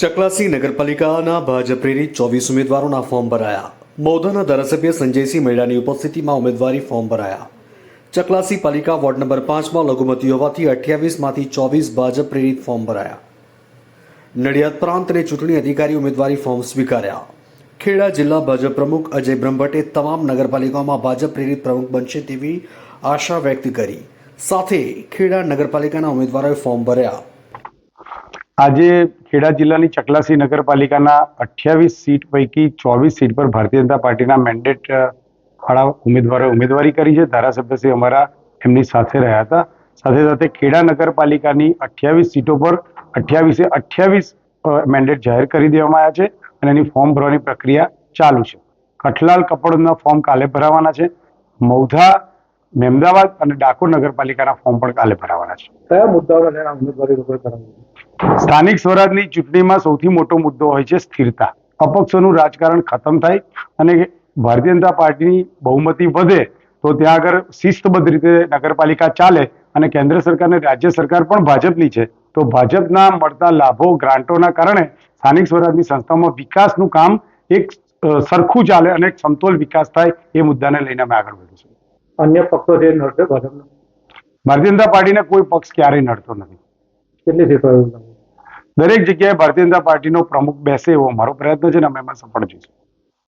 ચકલાસી નગરપાલિકાના ભાજપ પ્રેરિત 24 ઉમેદવારોના ફોર્મ ભરાયા. મૌધાના ધારાસભ્ય સંજયસિંહ મૈડાની ઉપસ્થિતિમાં ઉમેદવારી ફોર્મ ભરાયા. ચકલાસી પાલિકા વોર્ડ નંબર 5માં લઘુમતી હોવાથી 28માંથી 24 ભાજપ પ્રેરિત ફોર્મ ભરાયા. નડિયાદ પ્રાંત અને ચૂંટણી અધિકારી ઉમેદવારી ફોર્મ સ્વીકાર્યા. ખેડા જિલ્લા ભાજપ પ્રમુખ અજય બ્રહ્મભટ્ટે તમામ નગરપાલિકાઓમાં ભાજપ પ્રેરિત પ્રમુખ બનશે તેવી આશા વ્યક્ત કરી. સાથે ખેડા નગરપાલિકાના ઉમેદવારોએ ફોર્મ ભર્યા. આજે ખેડા જિલ્લાની ચકલાસી નગરપાલિકાના 28 સીટ પૈકી 24 સીટ પર ભારતીય જનતા પાર્ટીના મેન્ડેટ વાળા ઉમેદવારોએ ઉમેદવારી કરી છે. ધારાસભ્યશ્રી અમારા એમની સાથે રહ્યા હતા. સાથે સાથે ખેડા નગરપાલિકાની 28 સીટો પર 28 મેન્ડેટ જાહેર કરી દેવામાં આવ્યા છે અને એની ફોર્મ ભરવાની પ્રક્રિયા ચાલુ છે. કઠલાલ કપડના ફોર્મ કાલે ભરાવાના છે. મૌધા, મહેમદાવાદ અને ડાકોર નગરપાલિકાના ફોર્મ પણ કાલે ભરાવાના છે. કયા મુદ્દાઓને લઈને ઉમેદવારી લોકો કરાવી? સ્થાનિક સ્વરાજની ચૂંટણીમાં સૌથી મોટો મુદ્દો હોય છે સ્થિરતા. અપક્ષોનું રાજકારણ ખતમ થાય અને ભારતીય જનતા પાર્ટીની બહુમતી વધે તો ત્યાં આગળ શિસ્તબદ્ધ રીતે નગરપાલિકા ચાલે અને કેન્દ્ર સરકાર અને રાજ્ય સરકાર પણ ભાજપની છે તો ભાજપના મળતા લાભો ગ્રાન્ટોના કારણે સ્થાનિક સ્વરાજની સંસ્થામાં વિકાસનું કામ એક સરખું ચાલે અને એક સમતોલ વિકાસ થાય એ મુદ્દાને લઈને અમે આગળ વધીશું. અન્ય પક્ષો જે નડશે ભાજપને? ભારતીય જનતા પાર્ટીને કોઈ પક્ષ ક્યારેય નડતો નથી. કેટલી સીટો? દરેક જગ્યાએ ભારતીય જનતા પાર્ટીનો પ્રમુખ બેસે એવો અમારો પ્રયત્ન છે ને અમે એમાં સફળ જઈશું.